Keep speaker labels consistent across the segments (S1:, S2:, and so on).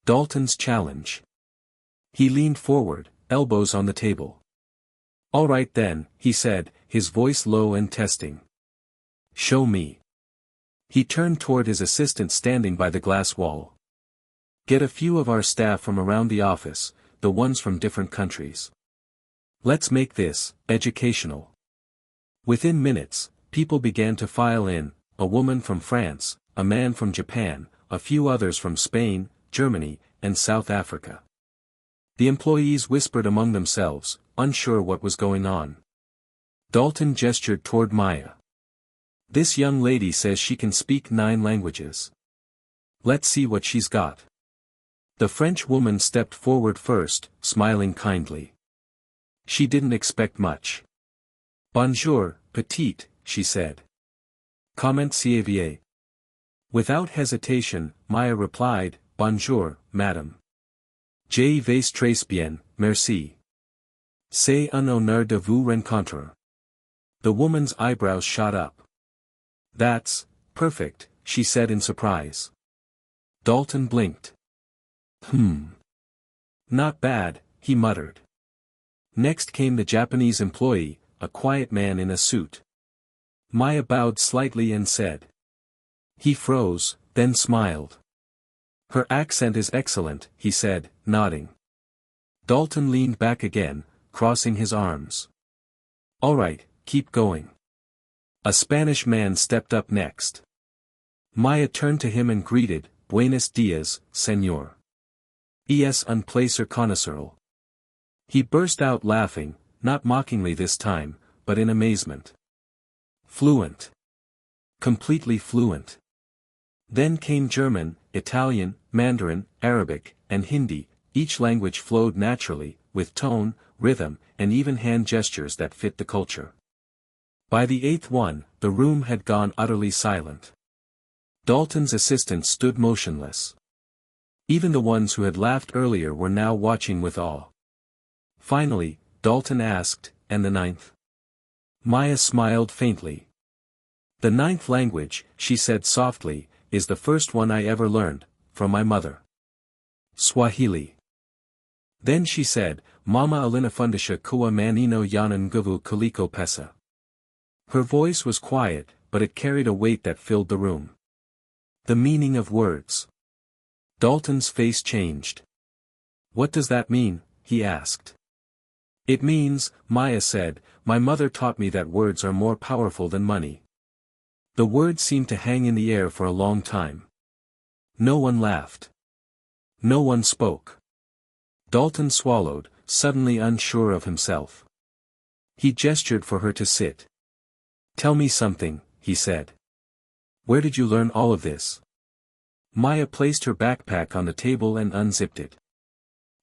S1: Dalton's challenge. He leaned forward, elbows on the table. "All right then," he said, his voice low and testing. "Show me." He turned toward his assistant standing by the glass wall. "Get a few of our staff from around the office, the ones from different countries. Let's make this educational." Within minutes, people began to file in, a woman from France, a man from Japan, a few others from Spain, Germany, and South Africa. The employees whispered among themselves, unsure what was going on. Dalton gestured toward Maya. "This young lady says she can speak 9 languages. Let's see what she's got." The French woman stepped forward first, smiling kindly. She didn't expect much. "Bonjour, petite," she said. "Comment siez-vous?" Without hesitation, Maya replied, "Bonjour, madame. Je vais très bien, merci. C'est un honneur de vous rencontrer." The woman's eyebrows shot up. "That's perfect," she said in surprise. Dalton blinked. Not bad," he muttered. Next came the Japanese employee, a quiet man in a suit. Maya bowed slightly and said. He froze, then smiled. "Her accent is excellent," he said, nodding. Dalton leaned back again, crossing his arms. "All right, keep going." A Spanish man stepped up next. Maya turned to him and greeted, "Buenos dias, señor. Es un placer conocerlo." He burst out laughing, not mockingly this time, but in amazement. Fluent. Completely fluent. Then came German, Italian, Mandarin, Arabic, and Hindi. Each language flowed naturally, with tone, rhythm, and even hand gestures that fit the culture. By the 8th one, the room had gone utterly silent. Dalton's assistants stood motionless. Even the ones who had laughed earlier were now watching with awe. Finally, Dalton asked, "And the 9th?" Maya smiled faintly. "The 9th language," she said softly, "is the first one I ever learned, from my mother. Swahili." Then she said, "Mama alinafundisha kuwa manino yana nguvu kuliko pesa." Her voice was quiet, but it carried a weight that filled the room. The meaning of words. Dalton's face changed. "What does that mean?" he asked. "It means," Maya said, "my mother taught me that words are more powerful than money." The words seemed to hang in the air for a long time. No one laughed. No one spoke. Dalton swallowed, suddenly unsure of himself. He gestured for her to sit. "Tell me something," he said. "Where did you learn all of this?" Maya placed her backpack on the table and unzipped it.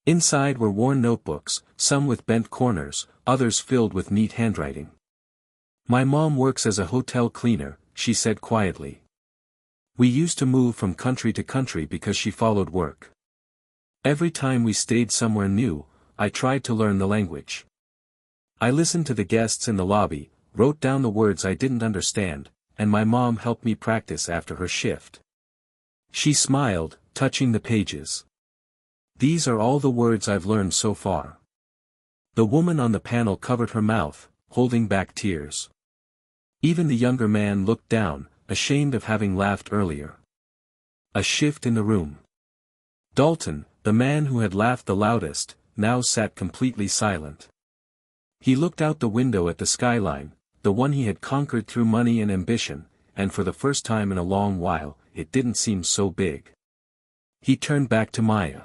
S1: Inside were worn notebooks, some with bent corners, others filled with neat handwriting. "My mom works as a hotel cleaner," she said quietly. "We used to move from country to country because she followed work. Every time we stayed somewhere new, I tried to learn the language. I listened to the guests in the lobby, wrote down the words I didn't understand, and my mom helped me practice after her shift." She smiled, touching the pages. "These are all the words I've learned so far." The woman on the panel covered her mouth, holding back tears. Even the younger man looked down, ashamed of having laughed earlier. A shift in the room. Dalton, the man who had laughed the loudest, now sat completely silent. He looked out the window at the skyline, the one he had conquered through money and ambition, and for the first time in a long while, it didn't seem so big. He turned back to Maya.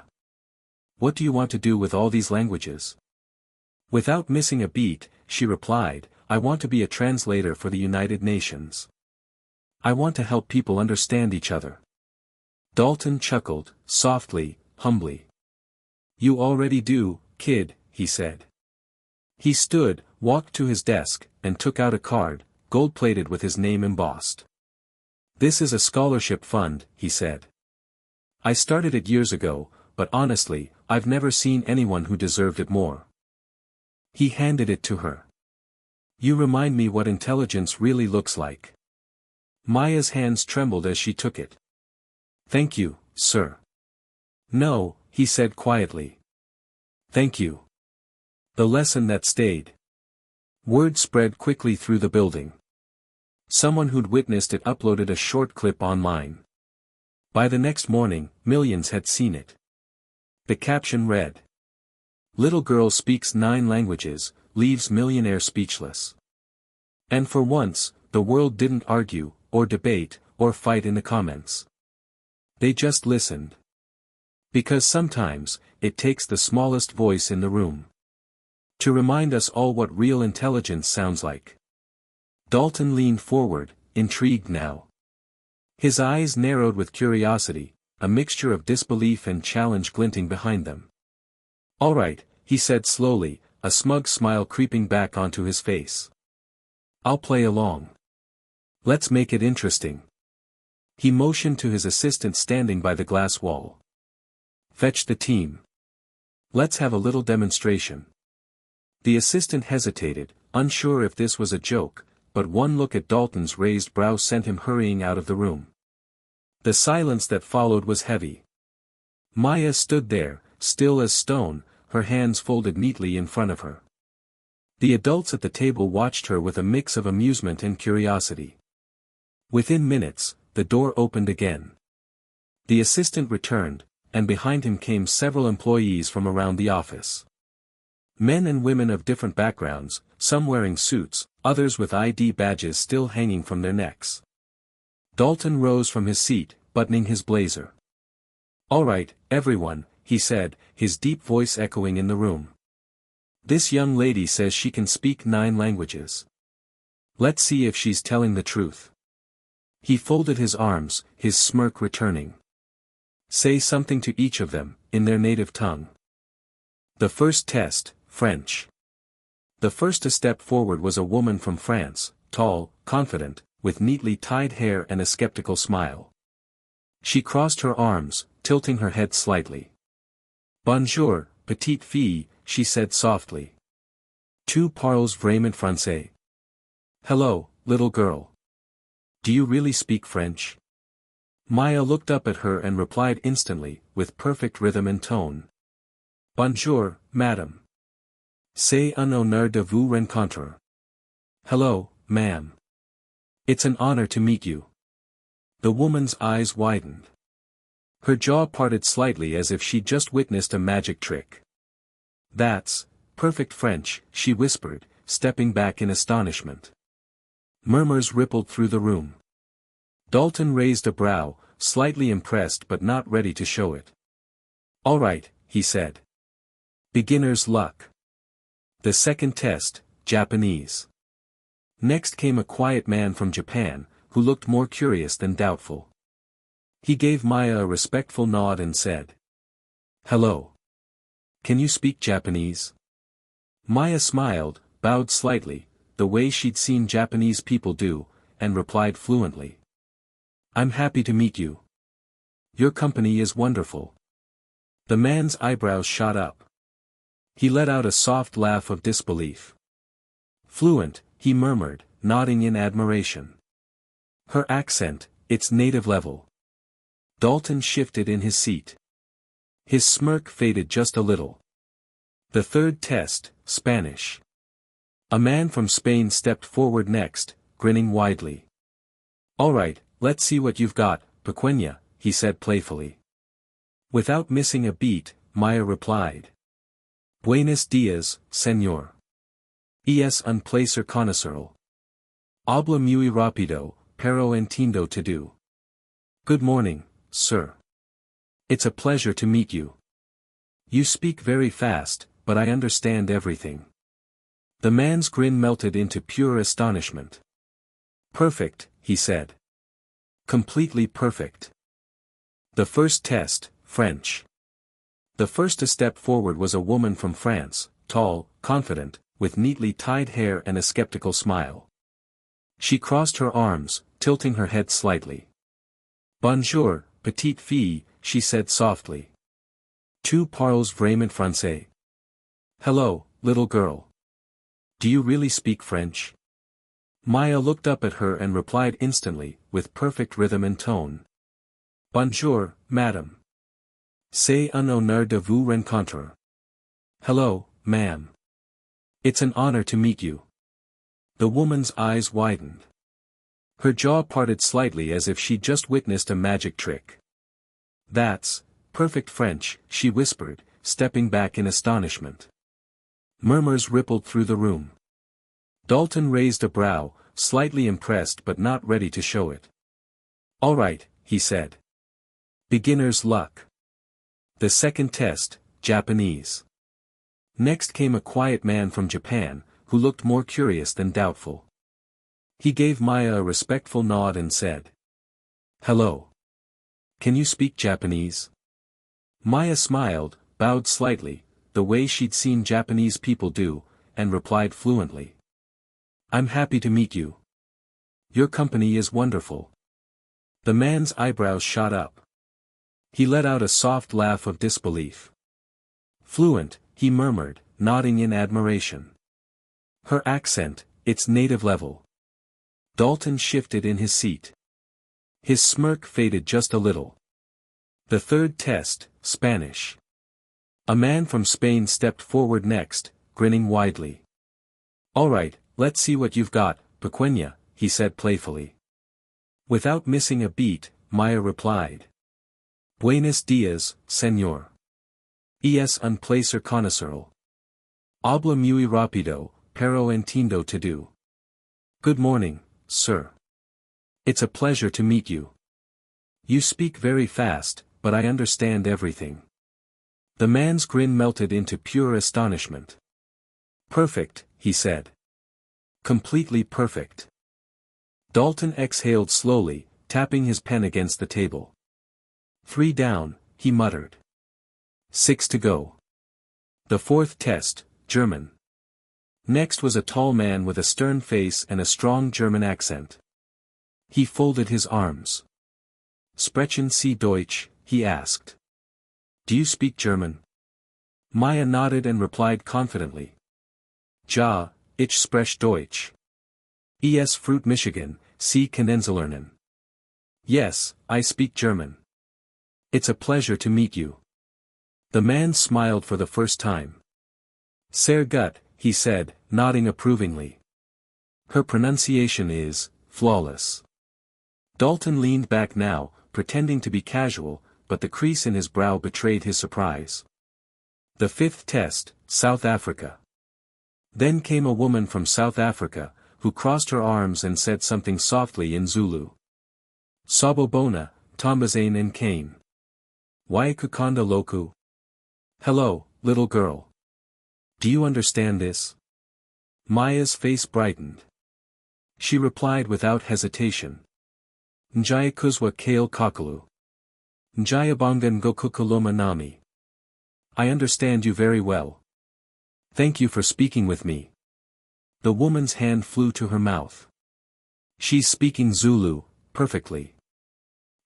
S1: "What do you want to do with all these languages?" Without missing a beat, she replied, "I want to be a translator for the United Nations. I want to help people understand each other." Dalton chuckled, softly, humbly. "You already do, kid," he said. He stood, walked to his desk, and took out a card, gold-plated with his name embossed. "This is a scholarship fund," he said. "I started it years ago, but honestly, I've never seen anyone who deserved it more." He handed it to her. "You remind me what intelligence really looks like." Maya's hands trembled as she took it. "Thank you, sir." No, he said quietly. Thank you. The lesson that stayed. Word spread quickly through the building. Someone who'd witnessed it uploaded a short clip online. By the next morning, millions had seen it. The caption read, "Little girl speaks 9 languages, leaves millionaire speechless." And for once, the world didn't argue, or debate, or fight in the comments. They just listened. Because sometimes, it takes the smallest voice in the room to remind us all what real intelligence sounds like. Dalton leaned forward, intrigued now. His eyes narrowed with curiosity, a mixture of disbelief and challenge glinting behind them. "All right," he said slowly, a smug smile creeping back onto his face. "I'll play along. Let's make it interesting." He motioned to his assistant standing by the glass wall. "Fetch the team. Let's have a little demonstration." The assistant hesitated, unsure if this was a joke, but one look at Dalton's raised brow sent him hurrying out of the room. The silence that followed was heavy. Maya stood there, still as stone, her hands folded neatly in front of her. The adults at the table watched her with a mix of amusement and curiosity. Within minutes, the door opened again. The assistant returned, and behind him came several employees from around the office. Men and women of different backgrounds, some wearing suits, others with ID badges still hanging from their necks. Dalton rose from his seat, buttoning his blazer. "All right, everyone," he said, his deep voice echoing in the room. "This young lady says she can speak 9 languages. Let's see if she's telling the truth." He folded his arms, his smirk returning. "Say something to each of them, in their native tongue." The first test, French. The first to step forward was a woman from France, tall, confident, with neatly tied hair and a skeptical smile. She crossed her arms, tilting her head slightly. "Bonjour, petite fille," she said softly. "Tu parles vraiment français?" "Hello, little girl. Do you really speak French?" Maya looked up at her and replied instantly, with perfect rhythm and tone. "Bonjour, madame. C'est un honneur de vous rencontrer." "Hello, ma'am. It's an honor to meet you." The woman's eyes widened. Her jaw parted slightly as if she'd just witnessed a magic trick. "That's perfect French," she whispered, stepping back in astonishment. Murmurs rippled through the room. Dalton raised a brow, slightly impressed but not ready to show it. "All right," he said. "Beginner's luck." The second test, Japanese. Next came a quiet man from Japan, who looked more curious than doubtful. He gave Maya a respectful nod and said, "Hello. Can you speak Japanese?" Maya smiled, bowed slightly, the way she'd seen Japanese people do, and replied fluently. "I'm happy to meet you. Your company is wonderful." The man's eyebrows shot up. He let out a soft laugh of disbelief. "Fluent," he murmured, nodding in admiration. "Her accent, it's native level." Dalton shifted in his seat. His smirk faded just a little. The third test, Spanish. A man from Spain stepped forward next, grinning widely. "All right, let's see what you've got, pequeña," he said playfully. Without missing a beat, Maya replied. "Buenos días, señor. Es un placer conocerlo. Habla muy rápido, pero entiendo todo." "Good morning, sir. It's a pleasure to meet you. You speak very fast, but I understand everything." The man's grin melted into pure astonishment. "Perfect," he said. "Completely perfect." The first test, French. The first to step forward was a woman from France, tall, confident, with neatly tied hair and a skeptical smile. She crossed her arms, tilting her head slightly. "Bonjour, petite fille," she said softly. "Tu parles vraiment français?" "Hello, little girl. Do you really speak French?" Maya looked up at her and replied instantly, with perfect rhythm and tone. "Bonjour, madame. C'est un honneur de vous rencontrer. Hello, ma'am. It's an honor to meet you. The woman's eyes widened. Her jaw parted slightly as if she'd just witnessed a magic trick. That's perfect French, she whispered, stepping back in astonishment. Murmurs rippled through the room. Dalton raised a brow, slightly impressed but not ready to show it. All right, he said. Beginner's luck. The second test, Japanese. Next came a quiet man from Japan, who looked more curious than doubtful. He gave Maya a respectful nod and said, "Hello. Can you speak Japanese?" Maya smiled, bowed slightly, the way she'd seen Japanese people do, and replied fluently. "I'm happy to meet you. Your company is wonderful." The man's eyebrows shot up. He let out a soft laugh of disbelief. "Fluent," he murmured, nodding in admiration. "Her accent, it's native level." Dalton shifted in his seat. His smirk faded just a little. The third test, Spanish. A man from Spain stepped forward next, grinning widely. "All right, let's see what you've got, pequeña," he said playfully. Without missing a beat, Maya replied. "Buenos días, señor. Es un placer conocerlo. Habla muy rápido, pero entiendo todo." "Good morning, sir. It's a pleasure to meet you. You speak very fast, but I understand everything." The man's grin melted into pure astonishment. "Perfect," he said. "Completely perfect." Dalton exhaled slowly, tapping his pen against the table. 3 down, he muttered. 6 to go. The fourth test, German. Next was a tall man with a stern face and a strong German accent. He folded his arms. "Sprechen Sie Deutsch?" he asked. "Do you speak German?" Maya nodded and replied confidently. "Ja, ich spreche Deutsch. Es freut Michigan, Sie kennenzulernen." "Yes, I speak German. It's a pleasure to meet you." The man smiled for the first time. "Sehr gut," he said, nodding approvingly. "Her pronunciation is flawless." Dalton leaned back now, pretending to be casual, but the crease in his brow betrayed his surprise. The fifth test, South Africa. Then came a woman from South Africa, who crossed her arms and said something softly in Zulu. "Sabobona, Tombazane and Kane. Waikukanda Loku." "Hello, little girl. Do you understand this?" Maya's face brightened. She replied without hesitation. "Njayakuzwa Kale Kakalu. Njayabongan Gokukuloma Nami." "I understand you very well. Thank you for speaking with me." The woman's hand flew to her mouth. "She's speaking Zulu, perfectly."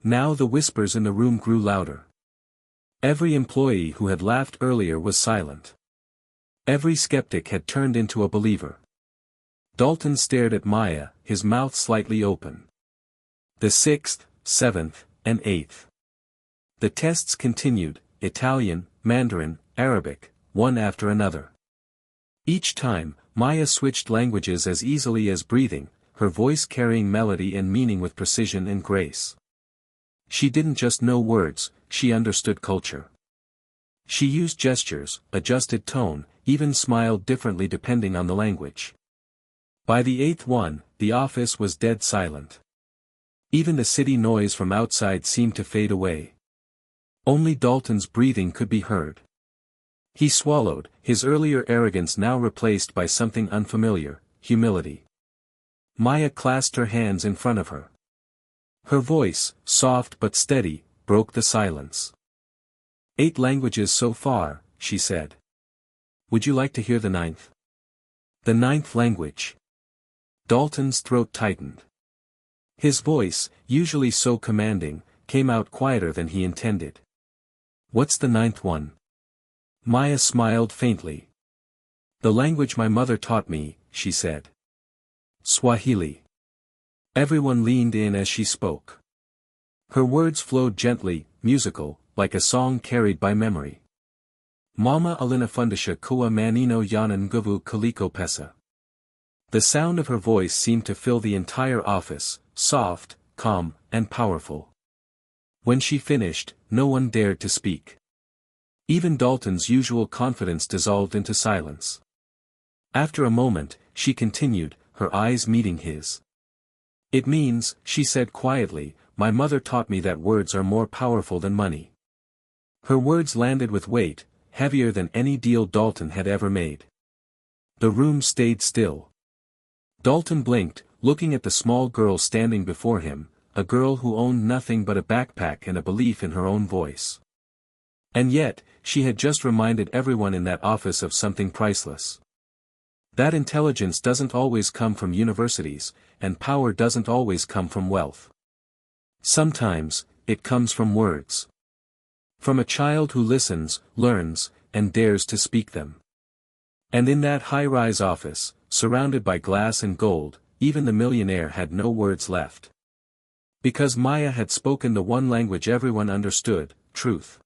S1: Now the whispers in the room grew louder. Every employee who had laughed earlier was silent. Every skeptic had turned into a believer. Dalton stared at Maya, his mouth slightly open. The sixth, seventh, and eighth. The tests continued, Italian, Mandarin, Arabic, one after another. Each time, Maya switched languages as easily as breathing, her voice carrying melody and meaning with precision and grace. She didn't just know words, she understood culture. She used gestures, adjusted tone, even smiled differently depending on the language. By the eighth one, the office was dead silent. Even the city noise from outside seemed to fade away. Only Dalton's breathing could be heard. He swallowed, his earlier arrogance now replaced by something unfamiliar, humility. Maya clasped her hands in front of her. Her voice, soft but steady, broke the silence. 8 languages so far, she said. Would you like to hear the 9th? The 9th language. Dalton's throat tightened. His voice, usually so commanding, came out quieter than he intended. What's the 9th one? Maya smiled faintly. The language my mother taught me, she said. Swahili. Everyone leaned in as she spoke. Her words flowed gently, musical, like a song carried by memory. Mama alinafundisha kuwa manino yana nguvu kuliko pesa. The sound of her voice seemed to fill the entire office, soft, calm, and powerful. When she finished, no one dared to speak. Even Dalton's usual confidence dissolved into silence. After a moment, she continued, her eyes meeting his. "It means," she said quietly, "my mother taught me that words are more powerful than money." Her words landed with weight, heavier than any deal Dalton had ever made. The room stayed still. Dalton blinked, looking at the small girl standing before him, a girl who owned nothing but a backpack and a belief in her own voice. And yet, she had just reminded everyone in that office of something priceless. That intelligence doesn't always come from universities, and power doesn't always come from wealth. Sometimes, it comes from words. From a child who listens, learns, and dares to speak them. And in that high-rise office, surrounded by glass and gold, even the millionaire had no words left. Because Maya had spoken the one language everyone understood, truth.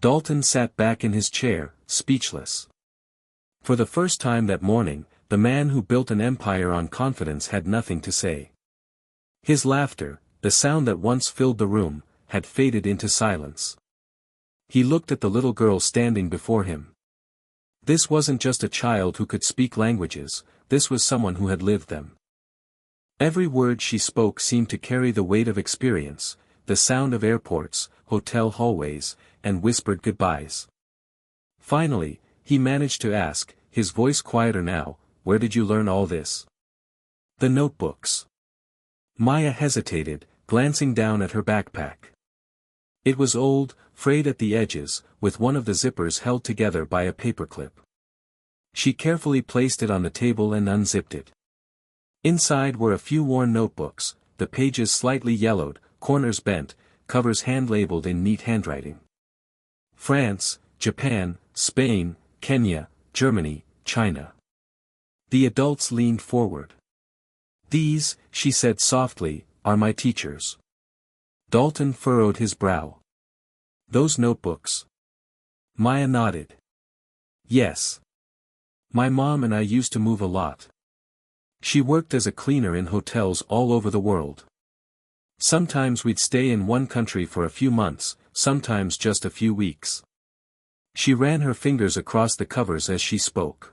S1: Dalton sat back in his chair, speechless. For the first time that morning, the man who built an empire on confidence had nothing to say. His laughter, the sound that once filled the room, had faded into silence. He looked at the little girl standing before him. This wasn't just a child who could speak languages, this was someone who had lived them. Every word she spoke seemed to carry the weight of experience, the sound of airports, hotel hallways, and whispered goodbyes. Finally, he managed to ask, his voice quieter now, "Where did you learn all this?" "The notebooks." Maya hesitated, glancing down at her backpack. It was old, frayed at the edges, with one of the zippers held together by a paperclip. She carefully placed it on the table and unzipped it. Inside were a few worn notebooks, the pages slightly yellowed, corners bent, covers hand-labeled in neat handwriting. France, Japan, Spain, Kenya, Germany, China. The adults leaned forward. "These," she said softly, "are my teachers." Dalton furrowed his brow. "Those notebooks?" Maya nodded. "Yes. My mom and I used to move a lot. She worked as a cleaner in hotels all over the world. Sometimes we'd stay in one country for a few months, sometimes just a few weeks." She ran her fingers across the covers as she spoke.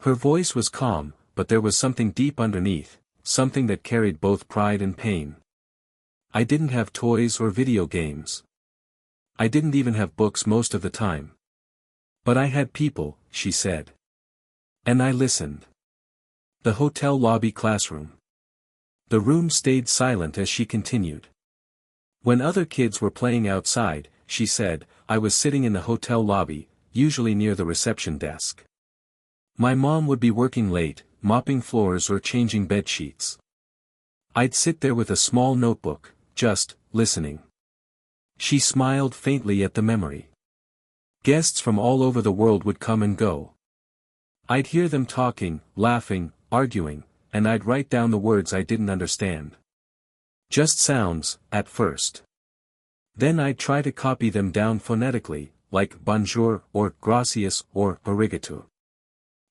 S1: Her voice was calm, but there was something deep underneath, something that carried both pride and pain. "I didn't have toys or video games. I didn't even have books most of the time. But I had people," she said. "And I listened." The hotel lobby classroom. The room stayed silent as she continued. "When other kids were playing outside," she said, "I was sitting in the hotel lobby, usually near the reception desk. My mom would be working late, mopping floors or changing bed sheets. I'd sit there with a small notebook, just listening." She smiled faintly at the memory. Guests from all over the world would come and go. I'd hear them talking, laughing, arguing, and I'd write down the words I didn't understand. Just sounds, at first. Then I'd try to copy them down phonetically, like bonjour, or gracias, or arigato.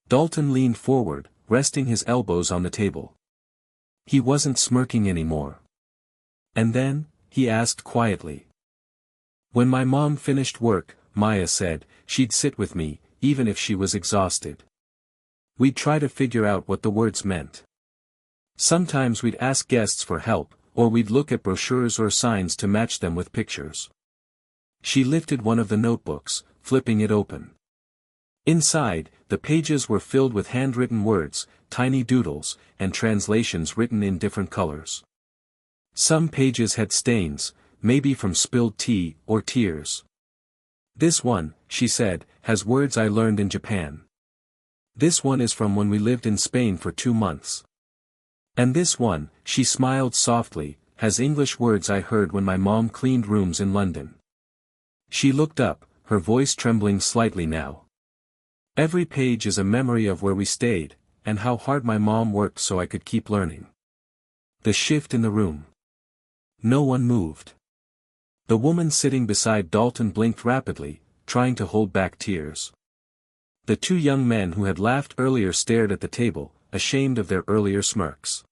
S1: Dalton leaned forward, resting his elbows on the table. He wasn't smirking anymore. "And then?" he asked quietly. "When my mom finished work," Maya said, "she'd sit with me, even if she was exhausted. We'd try to figure out what the words meant. Sometimes we'd ask guests for help, or we'd look at brochures or signs to match them with pictures." She lifted one of the notebooks, flipping it open. Inside, the pages were filled with handwritten words, tiny doodles, and translations written in different colors. Some pages had stains, maybe from spilled tea or tears. "This one," she said, "has words I learned in Japan. This one is from when we lived in Spain for 2 months. And this one," she smiled softly, "has English words I heard when my mom cleaned rooms in London." She looked up, her voice trembling slightly now. "Every page is a memory of where we stayed, and how hard my mom worked so I could keep learning." The shift in the room. No one moved. The woman sitting beside Dalton blinked rapidly, trying to hold back tears. The two young men who had laughed earlier stared at the table, ashamed of their earlier smirks.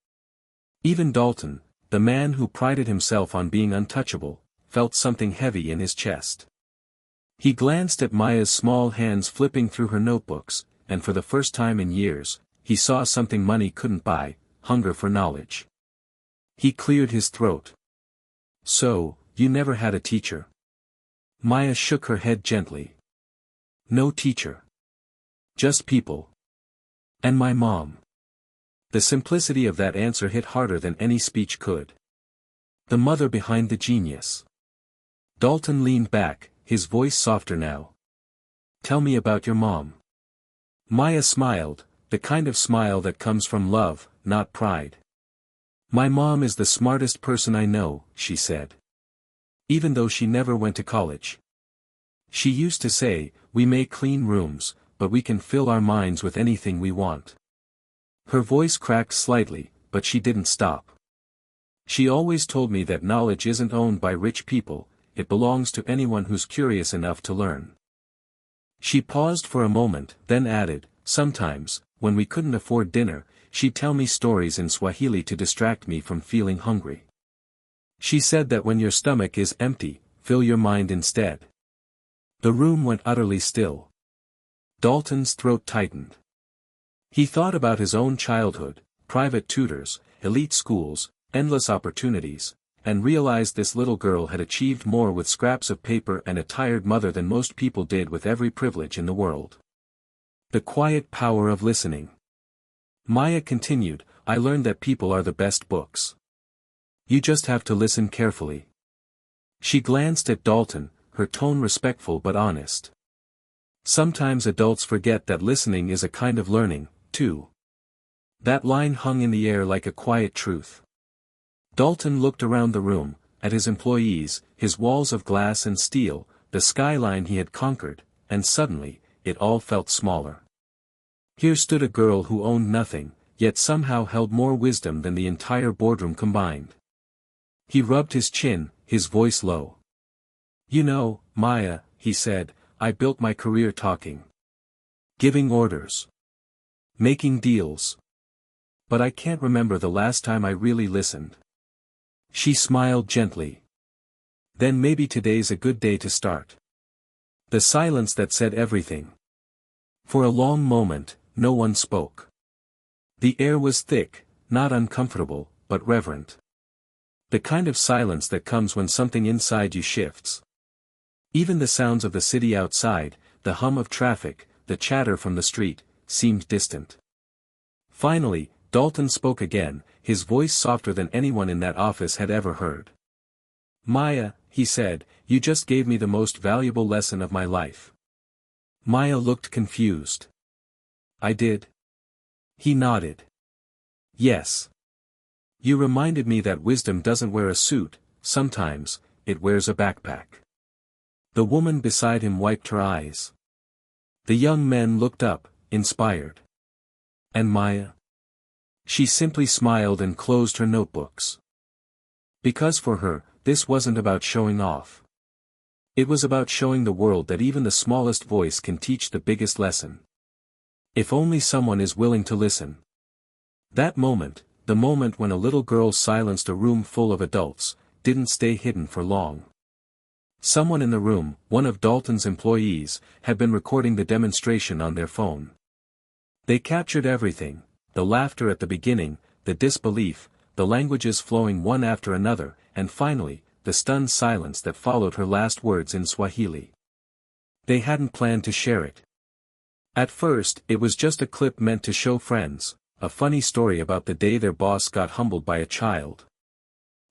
S1: Even Dalton, the man who prided himself on being untouchable, felt something heavy in his chest. He glanced at Maya's small hands flipping through her notebooks, and for the first time in years, he saw something money couldn't buy: hunger for knowledge. He cleared his throat. "So, you never had a teacher?" Maya shook her head gently. "No teacher. Just people. And my mom." The simplicity of that answer hit harder than any speech could. The mother behind the genius. Dalton leaned back, his voice softer now. "Tell me about your mom." Maya smiled, the kind of smile that comes from love, not pride. "My mom is the smartest person I know," she said. "Even though she never went to college. She used to say, we may clean rooms, but we can fill our minds with anything we want." Her voice cracked slightly, but she didn't stop. "She always told me that knowledge isn't owned by rich people, it belongs to anyone who's curious enough to learn." She paused for a moment, then added, "Sometimes, when we couldn't afford dinner, she'd tell me stories in Swahili to distract me from feeling hungry. She said that when your stomach is empty, fill your mind instead." The room went utterly still. Dalton's throat tightened. He thought about his own childhood, private tutors, elite schools, endless opportunities, and realized this little girl had achieved more with scraps of paper and a tired mother than most people did with every privilege in the world. The quiet power of listening. Maya continued, "I learned that people are the best books. You just have to listen carefully." She glanced at Dalton, her tone respectful but honest. "Sometimes adults forget that listening is a kind of learning, too." That line hung in the air like a quiet truth. Dalton looked around the room, at his employees, his walls of glass and steel, the skyline he had conquered, and suddenly, it all felt smaller. Here stood a girl who owned nothing, yet somehow held more wisdom than the entire boardroom combined. He rubbed his chin, his voice low. "You know, Maya," he said, "I built my career talking. Giving orders. Making deals. But I can't remember the last time I really listened." She smiled gently. "Then maybe today's a good day to start." The silence that said everything. For a long moment, no one spoke. The air was thick, not uncomfortable, but reverent. The kind of silence that comes when something inside you shifts. Even the sounds of the city outside, the hum of traffic, the chatter from the street, seemed distant. Finally, Dalton spoke again, his voice softer than anyone in that office had ever heard. "Maya," he said, "you just gave me the most valuable lesson of my life." Maya looked confused. "I did?" He nodded. "Yes. You reminded me that wisdom doesn't wear a suit, sometimes, it wears a backpack." The woman beside him wiped her eyes. The young men looked up, inspired. "And Maya?" She simply smiled and closed her notebooks. Because for her, this wasn't about showing off. It was about showing the world that even the smallest voice can teach the biggest lesson. If only someone is willing to listen. That moment, the moment when a little girl silenced a room full of adults, didn't stay hidden for long. Someone in the room, one of Dalton's employees, had been recording the demonstration on their phone. They captured everything, the laughter at the beginning, the disbelief, the languages flowing one after another, and finally, the stunned silence that followed her last words in Swahili. They hadn't planned to share it. At first, it was just a clip meant to show friends, a funny story about the day their boss got humbled by a child.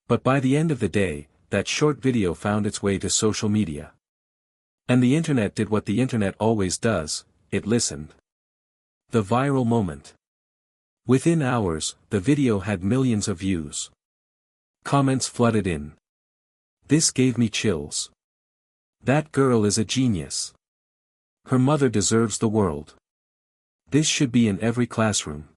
S1: But by the end of the day, that short video found its way to social media. And the internet did what the internet always does, it listened. The viral moment. Within hours, the video had millions of views. Comments flooded in. "This gave me chills. That girl is a genius. Her mother deserves the world. This should be in every classroom."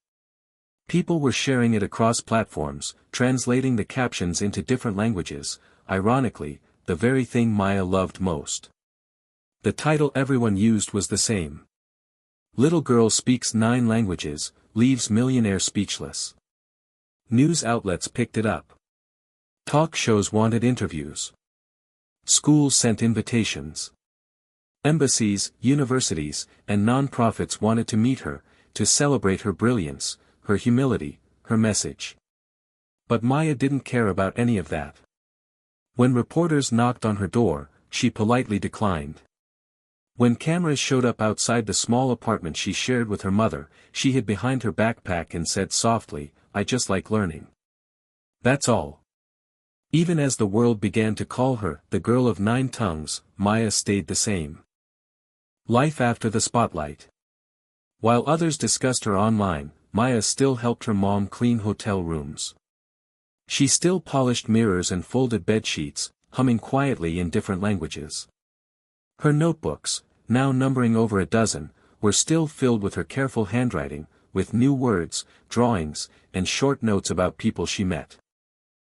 S1: People were sharing it across platforms, translating the captions into different languages. Ironically, the very thing Maya loved most. The title everyone used was the same. Little girl speaks 9 languages, leaves millionaire speechless. News outlets picked it up. Talk shows wanted interviews. Schools sent invitations. Embassies, universities, and non-profits wanted to meet her, to celebrate her brilliance, her humility, her message. But Maya didn't care about any of that. When reporters knocked on her door, she politely declined. When cameras showed up outside the small apartment she shared with her mother, she hid behind her backpack and said softly, "I just like learning. That's all." Even as the world began to call her the girl of 9 tongues, Maya stayed the same. Life after the spotlight. While others discussed her online, Maya still helped her mom clean hotel rooms. She still polished mirrors and folded bedsheets, humming quietly in different languages. Her notebooks, now numbering over a dozen, were still filled with her careful handwriting, with new words, drawings, and short notes about people she met.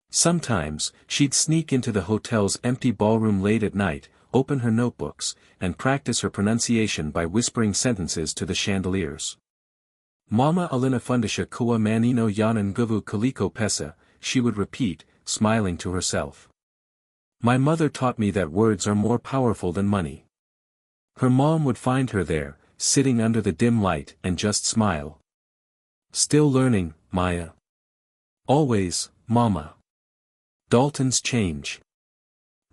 S1: Sometimes, she'd sneak into the hotel's empty ballroom late at night, open her notebooks, and practice her pronunciation by whispering sentences to the chandeliers. Mama alina fundisha kuwa manino yanan guvu kaliko pesa, she would repeat, smiling to herself. My mother taught me that words are more powerful than money. Her mom would find her there, sitting under the dim light and just smile. Still learning, Maya? Always, Mama. Dalton's change.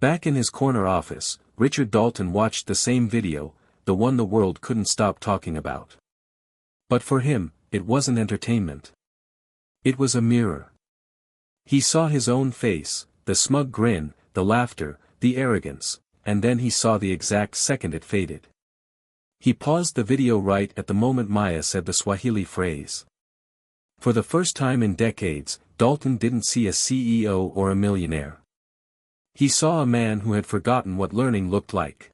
S1: Back in his corner office, Richard Dalton watched the same video, the one the world couldn't stop talking about. But for him, it wasn't entertainment. It was a mirror. He saw his own face, the smug grin, the laughter, the arrogance, and then he saw the exact second it faded. He paused the video right at the moment Maya said the Swahili phrase. For the first time in decades, Dalton didn't see a CEO or a millionaire. He saw a man who had forgotten what learning looked like.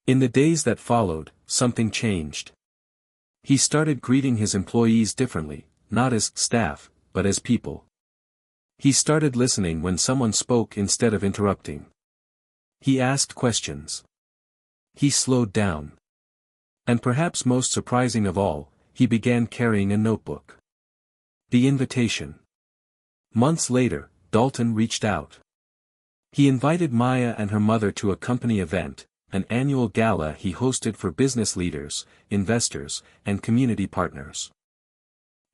S1: In the days that followed, something changed. He started greeting his employees differently, not as staff, but as people. He started listening when someone spoke instead of interrupting. He asked questions. He slowed down. And perhaps most surprising of all, he began carrying a notebook. The invitation. Months later, Dalton reached out. He invited Maya and her mother to a company event, an annual gala he hosted for business leaders, investors, and community partners.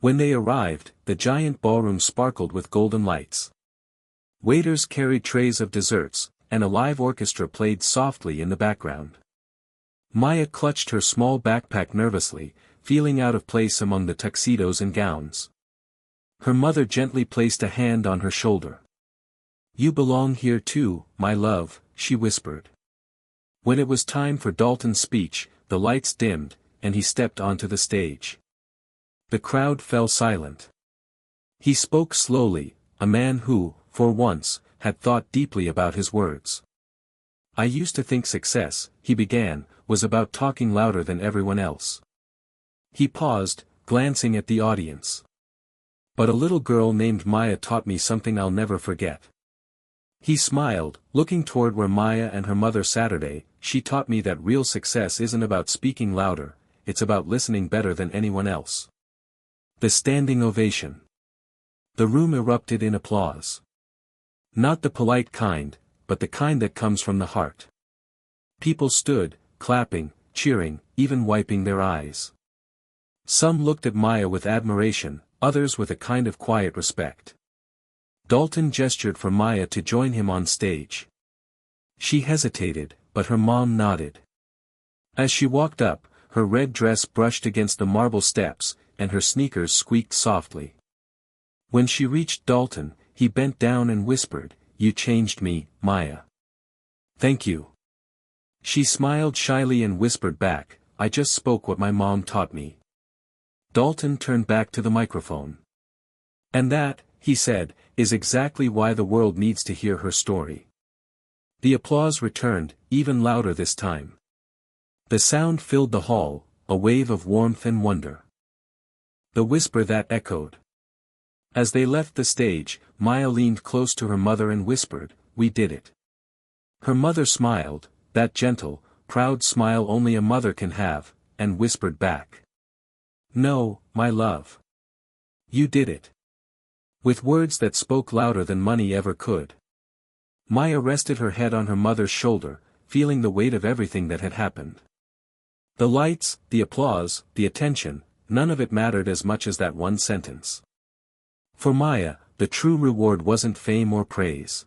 S1: When they arrived, the giant ballroom sparkled with golden lights. Waiters carried trays of desserts, and a live orchestra played softly in the background. Maya clutched her small backpack nervously, feeling out of place among the tuxedos and gowns. Her mother gently placed a hand on her shoulder. "You belong here too, my love," she whispered. When it was time for Dalton's speech, the lights dimmed, and he stepped onto the stage. The crowd fell silent. He spoke slowly, a man who, for once, had thought deeply about his words. "I used to think success," he began, "was about talking louder than everyone else." He paused, glancing at the audience. "But a little girl named Maya taught me something I'll never forget." He smiled, looking toward where Maya and her mother Saturday. "She taught me that real success isn't about speaking louder, it's about listening better than anyone else." The standing ovation. The room erupted in applause. Not the polite kind, but the kind that comes from the heart. People stood, clapping, cheering, even wiping their eyes. Some looked at Maya with admiration, others with a kind of quiet respect. Dalton gestured for Maya to join him on stage. She hesitated, but her mom nodded. As she walked up, her red dress brushed against the marble steps, and her sneakers squeaked softly. When she reached Dalton, he bent down and whispered, "You changed me, Maya." "Thank you." She smiled shyly and whispered back, "I just spoke what my mom taught me." Dalton turned back to the microphone. "And that," he said, "is exactly why the world needs to hear her story." The applause returned, even louder this time. The sound filled the hall, a wave of warmth and wonder. The whisper that echoed. As they left the stage, Maya leaned close to her mother and whispered, "We did it. Her mother smiled, that gentle, proud smile only a mother can have, and whispered back. No, my love. You did it. With words that spoke louder than money ever could. Maya rested her head on her mother's shoulder, feeling the weight of everything that had happened. The lights, the applause, the attention, none of it mattered as much as that one sentence. For Maya, the true reward wasn't fame or praise.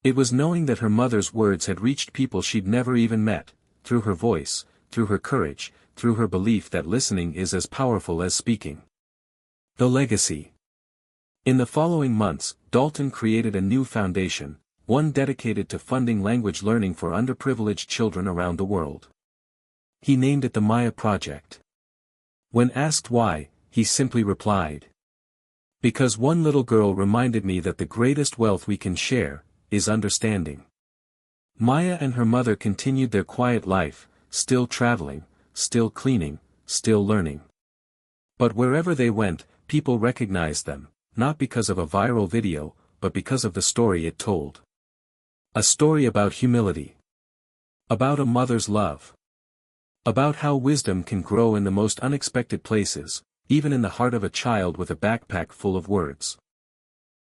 S1: It was knowing that her mother's words had reached people she'd never even met, through her voice, through her courage, through her belief that listening is as powerful as speaking. The legacy. In the following months, Dalton created a new foundation, one dedicated to funding language learning for underprivileged children around the world. He named it the Maya Project. When asked why, he simply replied, "Because one little girl reminded me that the greatest wealth we can share is understanding." Maya and her mother continued their quiet life, still traveling, still cleaning, still learning. But wherever they went, people recognized them, not because of a viral video, but because of the story it told. A story about humility. About a mother's love. About how wisdom can grow in the most unexpected places, even in the heart of a child with a backpack full of words.